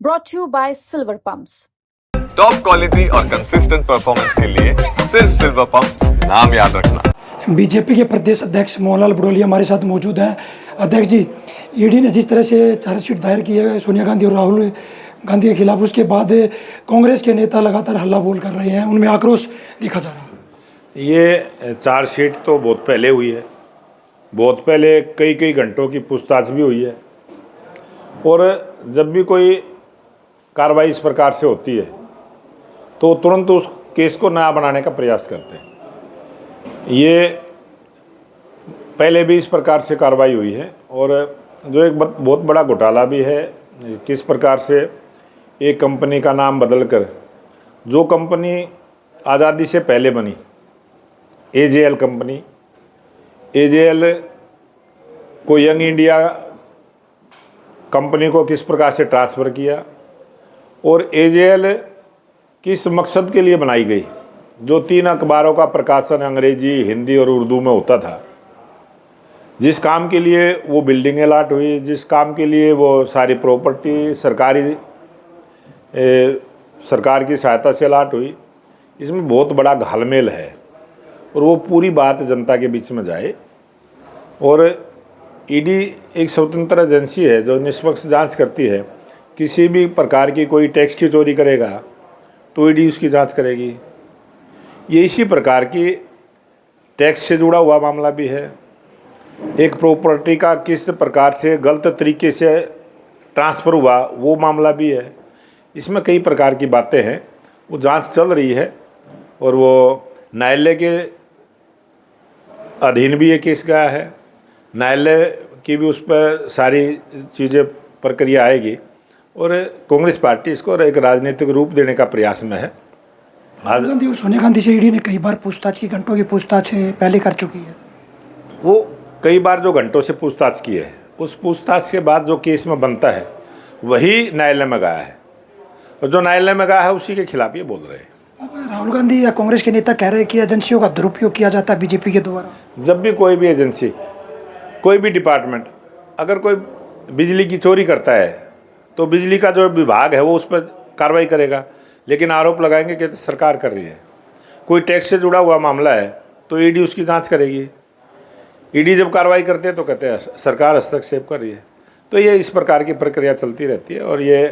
brought to you by Silver Pumps. Top quality और consistent performance के लिए सिर्फ सिल्वर पंप्स, नाम याद रखना। बीजेपी के प्रदेश अध्यक्ष मोहनलाल बड़ोलिया हमारे साथ मौजूद हैं। अध्यक्ष जी, ईडी ने जिस तरह से चार्जशीट दायर की है सोनिया गांधी और राहुल गांधी के खिलाफ, उसके बाद कांग्रेस के नेता लगातार हल्ला बोल कर रहे हैं, उनमें आक्रोश दिखा जा रहा है। ये चार्जशीट तो बहुत पहले हुई है, बहुत पहले कई घंटों की पूछताछ भी हुई है। और जब भी कोई कार्रवाई इस प्रकार से होती है तो तुरंत उस केस को नया बनाने का प्रयास करते हैं। ये पहले भी इस प्रकार से कार्रवाई हुई है और जो एक बहुत बड़ा घोटाला भी है, किस प्रकार से एक कंपनी का नाम बदलकर, जो कंपनी आज़ादी से पहले बनी, AJL कंपनी, AJL को यंग इंडिया कंपनी को किस प्रकार से ट्रांसफ़र किया और AJL किस मकसद के लिए बनाई गई, जो 3 अखबारों का प्रकाशन अंग्रेजी, हिंदी और उर्दू में होता था, जिस काम के लिए वो बिल्डिंग अलाट हुई, जिस काम के लिए वो सारी प्रॉपर्टी सरकार की सहायता से अलाट हुई, इसमें बहुत बड़ा घालमेल है। और वो पूरी बात जनता के बीच में जाए। और ईडी एक स्वतंत्र एजेंसी है जो निष्पक्ष जांच करती है। किसी भी प्रकार की कोई टैक्स की चोरी करेगा तो ईडी उसकी जांच करेगी। ये इसी प्रकार की टैक्स से जुड़ा हुआ मामला भी है। एक प्रॉपर्टी का किस प्रकार से गलत तरीके से ट्रांसफ़र हुआ, वो मामला भी है। इसमें कई प्रकार की बातें हैं, वो जांच चल रही है और वो न्यायालय के अधीन भी ये केस गया है। न्यायालय की भी उस पर सारी चीज़ें प्रक्रिया आएगी और कांग्रेस पार्टी इसको एक राजनीतिक रूप देने का प्रयास में है। राहुल गांधी और सोनिया गांधी से ईडी ने कई बार पूछताछ की, घंटों की पूछताछ पहले कर चुकी है। वो कई बार जो घंटों से पूछताछ की है, उस पूछताछ के बाद जो केस में बनता है वही न्यायालय में गया है और जो न्यायालय में गया है उसी के खिलाफ ये बोल रहे हैं। राहुल गांधी या कांग्रेस के नेता कह रहे हैं कि एजेंसियों का दुरुपयोग किया जाता है बीजेपी के द्वारा। जब भी कोई भी एजेंसी, कोई भी डिपार्टमेंट अगर कोई बिजली की चोरी करता है तो बिजली का जो विभाग है वो उस पर कार्रवाई करेगा, लेकिन आरोप लगाएंगे कि सरकार कर रही है। कोई टैक्स से जुड़ा हुआ मामला है तो ईडी उसकी जांच करेगी। ईडी जब कार्रवाई करते हैं तो कहते हैं सरकार हस्तक्षेप कर रही है। तो ये इस प्रकार की प्रक्रिया चलती रहती है और ये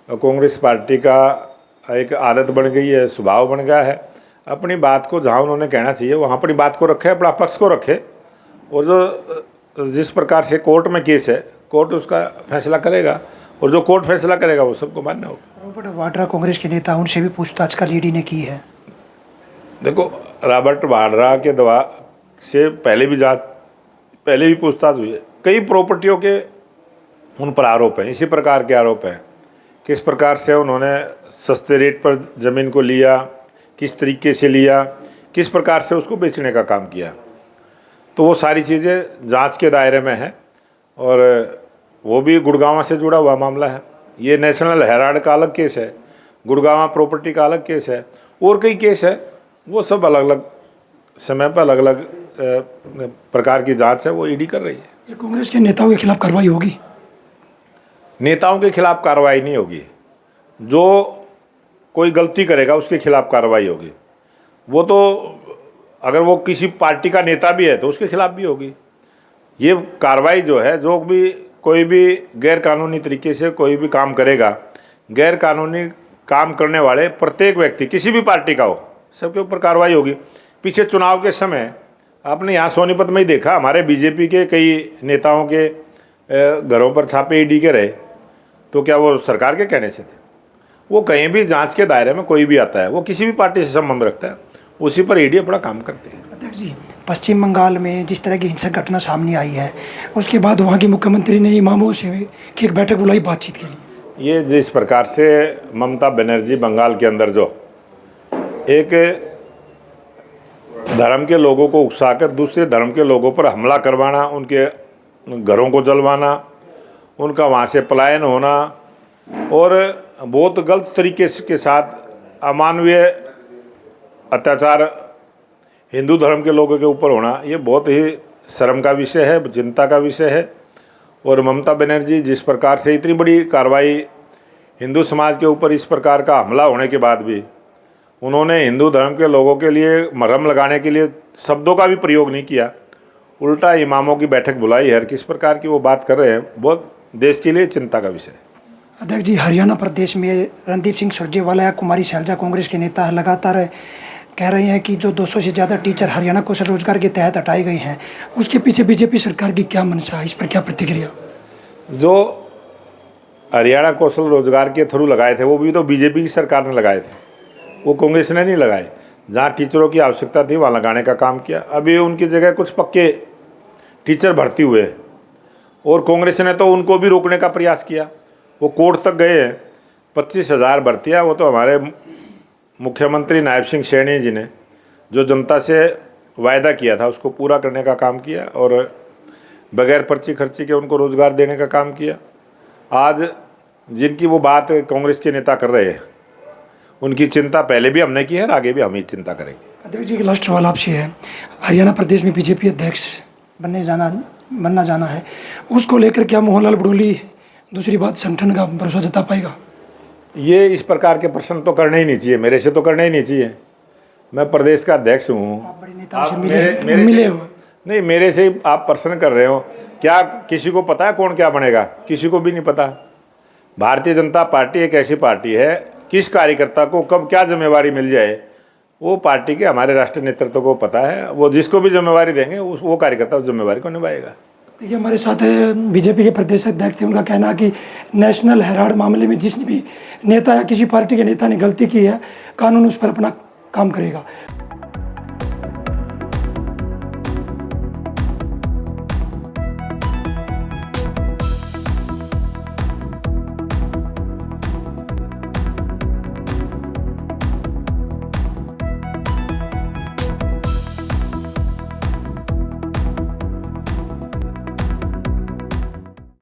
कांग्रेस पार्टी का एक आदत बन गई है, स्वभाव बन गया है। अपनी बात को जहाँ उन्होंने कहना चाहिए वहाँ अपनी बात को रखे, अपना पक्ष को रखे और जो जिस प्रकार से कोर्ट में केस है, कोर्ट उसका फैसला करेगा और जो कोर्ट फैसला करेगा वो सबको मान्य होगा। रॉबर्ट वाड्रा कांग्रेस के नेता, उनसे भी पूछताछ कल ईडी ने की है। देखो, रॉबर्ट वाड्रा के दवा से पहले भी पूछताछ हुई है। कई प्रॉपर्टियों के उन पर आरोप हैं, इसी प्रकार के आरोप हैं। किस प्रकार से उन्होंने सस्ते रेट पर ज़मीन को लिया, किस तरीके से लिया, किस प्रकार से उसको बेचने का काम किया, तो वो सारी चीज़ें जांच के दायरे में हैं और वो भी गुड़गांव से जुड़ा हुआ मामला है। ये नेशनल हेराल्ड का अलग केस है, गुड़गांव प्रॉपर्टी का अलग केस है और कई केस है। वो सब अलग अलग समय पर अलग अलग प्रकार की जांच है, वो ईडी कर रही है। ये कांग्रेस के नेताओं के खिलाफ कार्रवाई होगी? नेताओं के खिलाफ कार्रवाई नहीं होगी। जो कोई गलती करेगा उसके खिलाफ कार्रवाई होगी। वो तो अगर वो किसी पार्टी का नेता भी है तो उसके खिलाफ भी होगी। ये कार्रवाई जो है, जो भी कोई भी गैर कानूनी तरीके से कोई भी काम करेगा, गैर कानूनी काम करने वाले प्रत्येक व्यक्ति किसी भी पार्टी का हो, सबके ऊपर कार्रवाई होगी। पीछे चुनाव के समय आपने यहाँ सोनीपत में ही देखा, हमारे बीजेपी के कई नेताओं के घरों पर छापे ईडी के रहे, तो क्या वो सरकार के कहने से थे? वो कहीं भी जांच के दायरे में कोई भी आता है, वो किसी भी पार्टी से संबंध रखता है, उसी पर ईडी अपना काम करते हैं। अध्यक्ष जी, पश्चिम बंगाल में जिस तरह की हिंसक घटना सामने आई है, उसके बाद वहाँ के मुख्यमंत्री ने इमामों से की एक बैठक बुलाई बातचीत के लिए। ये जिस प्रकार से ममता बनर्जी बंगाल के अंदर जो एक धर्म के लोगों को उकसाकर दूसरे धर्म के लोगों पर हमला करवाना, उनके घरों को जलवाना, उनका वहाँ से पलायन होना और बहुत गलत तरीके के साथ अमानवीय अत्याचार हिंदू धर्म के लोगों के ऊपर होना, ये बहुत ही शर्म का विषय है, चिंता का विषय है। और ममता बनर्जी जिस प्रकार से इतनी बड़ी कार्रवाई हिंदू समाज के ऊपर इस प्रकार का हमला होने के बाद भी उन्होंने हिंदू धर्म के लोगों के लिए मरहम लगाने के लिए शब्दों का भी प्रयोग नहीं किया, उल्टा इमामों की बैठक बुलाई है। किस प्रकार की वो बात कर रहे हैं, बहुत देश के लिए चिंता का विषय है। अध्यक्ष जी, हरियाणा प्रदेश में रणदीप सिंह सुरजेवाला या कुमारी शैलजा कांग्रेस के नेता लगातार कह रहे हैं कि जो 200 से ज़्यादा टीचर हरियाणा कौशल रोजगार के तहत हटाए गए हैं, उसके पीछे बीजेपी सरकार की क्या मंशा है, इस पर क्या प्रतिक्रिया? जो हरियाणा कौशल रोजगार के थ्रू लगाए थे वो भी तो बीजेपी की सरकार ने लगाए थे, वो कांग्रेस ने नहीं लगाए। जहाँ टीचरों की आवश्यकता थी वहाँ लगाने का काम किया। अभी उनकी जगह कुछ पक्के टीचर भर्ती हुए हैं और कांग्रेस ने तो उनको भी रोकने का प्रयास किया। वो कोर्ट तक गए हैं। 25,000 भर्तियाँ, वो तो हमारे मुख्यमंत्री नायब सिंह सैनी जी ने जो जनता से वायदा किया था उसको पूरा करने का काम किया और बगैर पर्ची खर्ची के उनको रोज़गार देने का काम किया। आज जिनकी वो बात कांग्रेस के नेता कर रहे हैं, उनकी चिंता पहले भी हमने की है और आगे भी हम ही चिंता करेंगे। अध्यक्ष जी, लास्ट सवाल आपसे है, हरियाणा प्रदेश में बीजेपी अध्यक्ष बनना जाना है, उसको लेकर क्या मोहनलाल बुड़ोली दूसरी बात संगठन का भरोसा जता पाएगा? ये इस प्रकार के प्रश्न तो करने ही नहीं चाहिए, मेरे से तो करने ही नहीं चाहिए। मैं प्रदेश का अध्यक्ष हूँ। आप बड़े नेताओं से मिले हो? नहीं, मेरे से आप प्रश्न कर रहे हो। क्या किसी को पता है कौन क्या बनेगा? किसी को भी नहीं पता। भारतीय जनता पार्टी एक ऐसी पार्टी है, किस कार्यकर्ता को कब क्या जिम्मेवारी मिल जाए वो पार्टी के हमारे राष्ट्रीय नेतृत्व को पता है। वो जिसको भी जिम्मेवारी देंगे वो कार्यकर्ता उस जिम्मेवारी को निभाएगा। देखिए, हमारे साथ बीजेपी के प्रदेश अध्यक्ष थे, उनका कहना कि नेशनल हेराल्ड मामले में जिस भी नेता या किसी पार्टी के नेता ने गलती की है, कानून उस पर अपना काम करेगा।